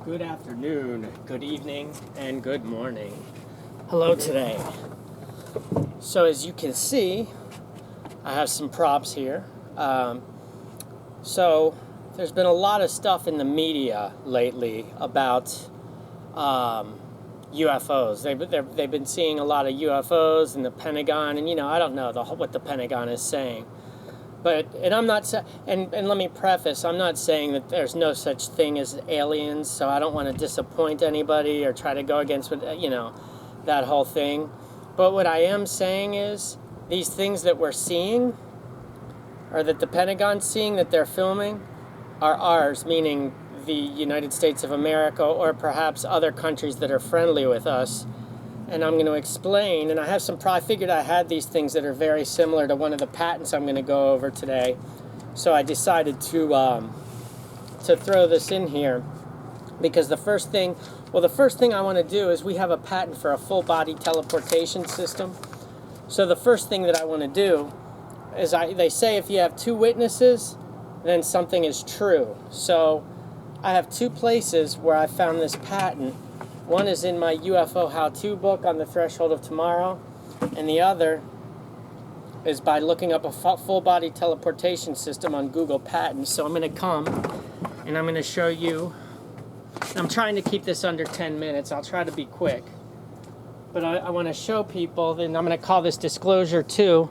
Good afternoon, good evening, and good morning. Hello today. So as you can see, I have some props here. So there's been a lot of stuff in the media lately about UFOs. They've been seeing a lot of UFOs in the Pentagon, and I don't know what the Pentagon is saying. And I'm not and let me preface, I'm not saying that there's no such thing as aliens, so I don't want to disappoint anybody or try to go against what, that whole thing. But what I am saying is these things that we're seeing, or that the Pentagon's seeing, that they're filming, are ours, meaning the United States of America or perhaps other countries that are friendly with us. And I'm going to explain, and I figured I had these things that are very similar to one of the patents I'm going to go over today. So I decided to throw this in here because the first thing I want to do is we have a patent for a full body teleportation system. So the first thing that I want to do is they say if you have two witnesses, then something is true. So I have two places where I found this patent. One is in my UFO how-to book on the Threshold of Tomorrow, and the other is by looking up a full-body teleportation system on Google Patents. So I'm going to come, and I'm going to show you. I'm trying to keep this under 10 minutes. I'll try to be quick. But I want to show people, and I'm going to call this Disclosure 2,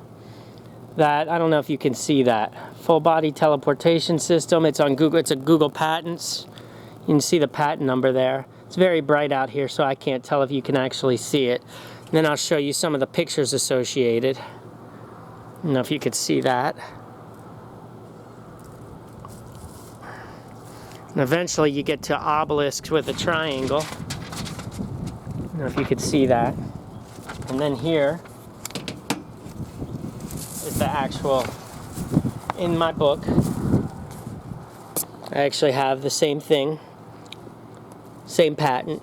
that, I don't know if you can see that, full-body teleportation system. It's on Google. It's a Google Patents. You can see the patent number there. It's very bright out here, so I can't tell if you can actually see it. And then I'll show you some of the pictures associated. I don't know if you could see that. And eventually you get to obelisks with a triangle. I don't know if you could see that. And then here is the actual, in my book, I actually have the same thing. Same patent.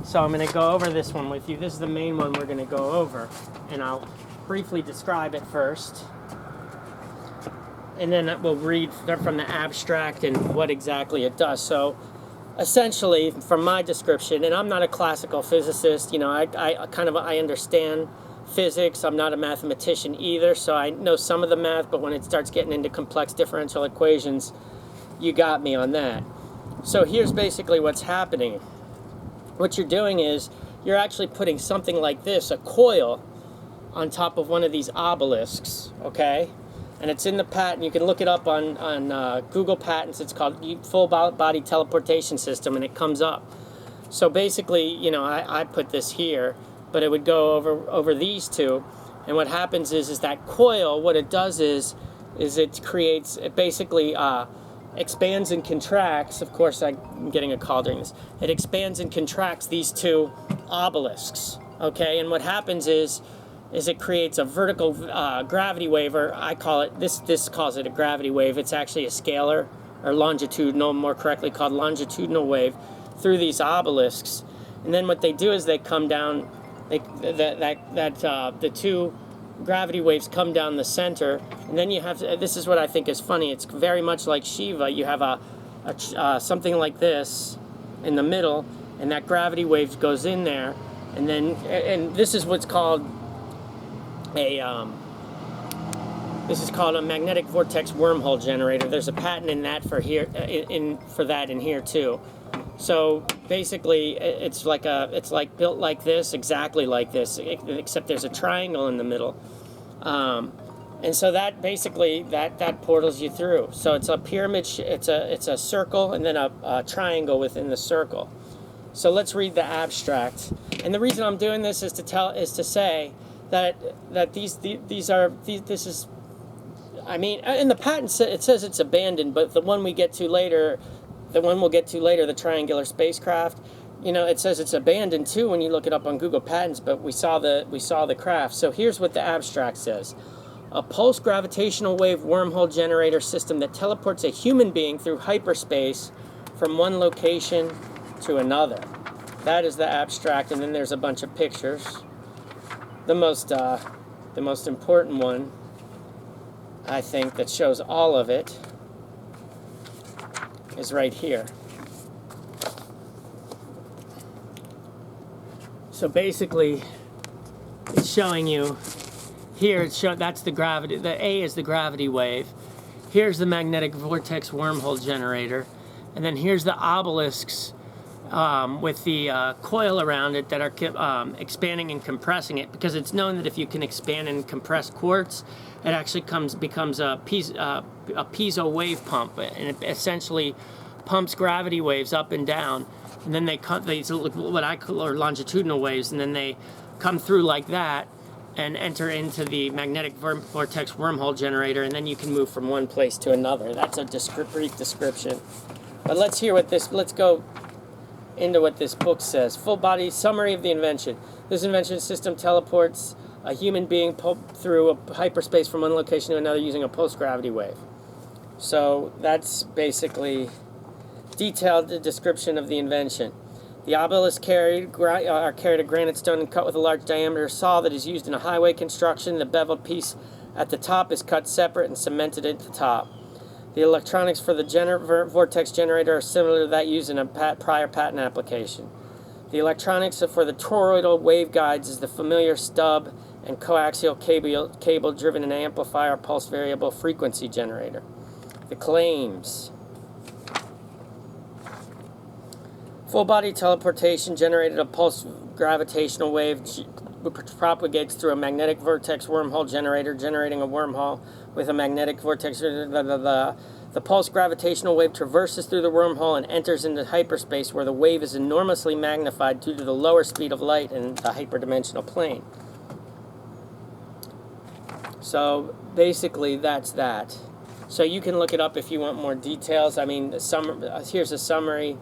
So I'm going to go over this one with you. This is the main one we're going to go over. And I'll briefly describe it first. And then we'll read from the abstract and what exactly it does. So essentially, from my description, and I'm not a classical physicist, I understand physics. I'm not a mathematician either, so I know some of the math, but when it starts getting into complex differential equations, you got me on that. So here's basically what's happening. What you're doing is you're actually putting something like this, a coil, on top of one of these obelisks, okay? And it's in the patent. You can look it up on Google Patents. It's called Full Body Teleportation System, and it comes up. So basically, I put this here, but it would go over these two. And what happens is that coil, what it does is it creates, it basically expands and contracts. Of course, I'm getting a call during this. It expands and contracts these two obelisks, okay? And what happens is it creates a vertical gravity wave, or I call it, this calls it a gravity wave. It's actually a scalar, or longitudinal, more correctly called longitudinal wave, through these obelisks. And then what they do is they come down, the two gravity waves come down the center, and then you have, this is what I think is funny, it's very much like Shiva. You have something like this in the middle, and that gravity wave goes in there, and this is what's called this is called a magnetic vortex wormhole generator. There's a patent in that for that in here too. So basically, it's like built like this, exactly like this, except there's a triangle in the middle, and so that basically that portals you through. So it's a pyramid. It's a circle and then a triangle within the circle. So let's read the abstract. And the reason I'm doing this is to say that this is. I mean, in the patent it says it's abandoned, but the one we'll get to later, the Triangular Spacraft, it says it's abandoned too when you look it up on Google Patents, but we saw the craft. So here's what the abstract says. A pulse gravitational wave wormhole generator system that teleports a human being through hyperspace from one location to another. That is the abstract, and then there's a bunch of pictures. The most important one, I think, that shows all of it is right here. So basically, it's showing you here. That's the gravity. The A is the gravity wave. Here's the magnetic vortex wormhole generator, and then here's the obelisks with the coil around it that are expanding and compressing it, because it's known that if you can expand and compress quartz, it actually becomes a piezo wave pump, and it essentially pumps gravity waves up and down, and then they what I call longitudinal waves, and then they come through like that and enter into the magnetic vortex wormhole generator, and then you can move from one place to another. That's a brief description. But let's go into what this book says. Full body summary of the invention. This invention system teleports a human being through a hyperspace from one location to another using a pulse gravity wave. So that's basically detailed description of the invention. The obelisks carried a granite stone and cut with a large diameter saw that is used in a highway construction. The beveled piece at the top is cut separate and cemented at the top. The electronics for the vortex generator are similar to that used in a prior patent application. The electronics for the toroidal waveguides is the familiar stub and coaxial cable driven an amplifier pulse variable frequency generator. The claims. Full body teleportation generated a pulse gravitational wave which propagates through a magnetic vortex wormhole generator, generating a wormhole with a magnetic vortex. The pulse gravitational wave traverses through the wormhole and enters into hyperspace, where the wave is enormously magnified due to the lower speed of light in the hyperdimensional plane. So basically that's that. So you can look it up if you want more details. I mean, here's a summary.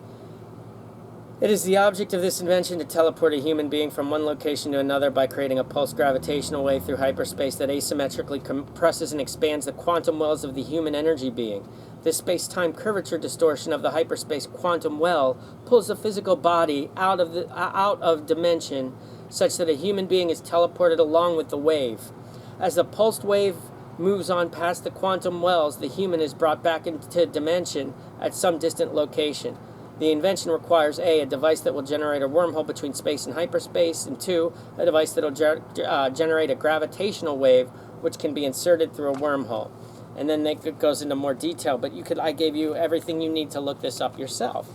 It is the object of this invention to teleport a human being from one location to another by creating a pulse gravitational wave through hyperspace that asymmetrically compresses and expands the quantum wells of the human energy being. This space-time curvature distortion of the hyperspace quantum well pulls the physical body out of dimension such that a human being is teleported along with the wave. As the pulsed wave moves on past the quantum wells, the human is brought back into dimension at some distant location. The invention requires a device that will generate a wormhole between space and hyperspace, and 2, a device that will generate a gravitational wave which can be inserted through a wormhole. And then it goes into more detail, but I gave you everything you need to look this up yourself.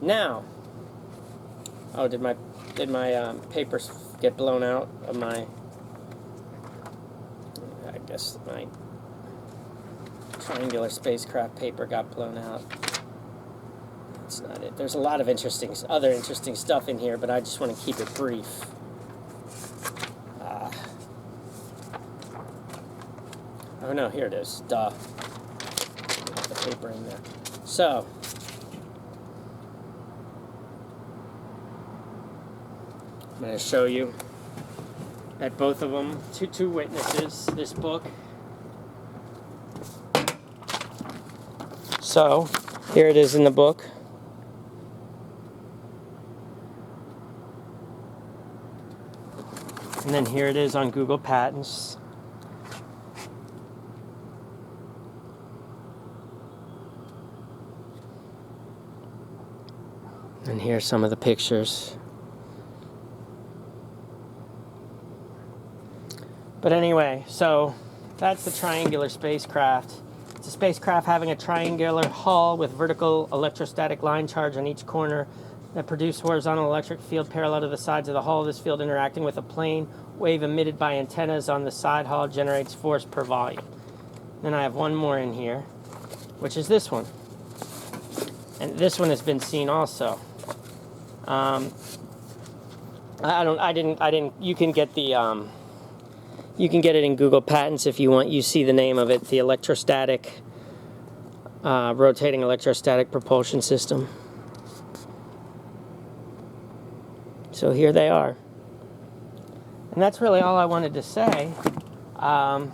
Now, did my papers get blown out of my? I guess my Triangular Spacraft paper got blown out. That's not it. There's a lot of other interesting stuff in here, but I just want to keep it brief. Oh no, here it is. Duh. Put the paper in there. So, I'm going to show you that both of them, two witnesses, this book. So, here it is in the book. And then here it is on Google Patents. And here's some of the pictures. But anyway, so that's the Triangular Spacraft. It's a spacecraft having a triangular hull with vertical electrostatic line charge on each corner that produce horizontal electric field parallel to the sides of the hull. This field interacting with a plane wave emitted by antennas on the side hull generates force per volume. Then I have one more in here, which is this one. And this one has been seen also. You can get it in Google Patents if you want. You see the name of it, the electrostatic, rotating electrostatic propulsion system. So here they are. And that's really all I wanted to say. But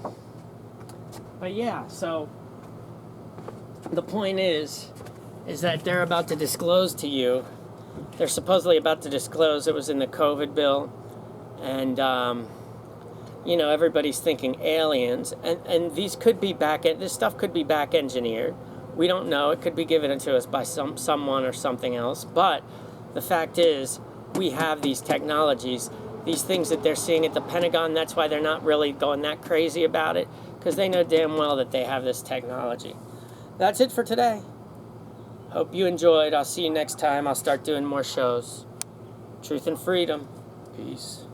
yeah, so the point is that they're about to disclose to you. They're supposedly about to disclose, it was in the COVID bill, and everybody's thinking aliens, and these could be this stuff could be back engineered. We don't know. It could be given to us by someone or something else. But the fact is, we have these technologies, these things that they're seeing at the Pentagon. That's why they're not really going that crazy about it, because they know damn well that they have this technology. That's it for today. Hope you enjoyed. I'll see you next time. I'll start doing more shows. Truth and freedom. Peace.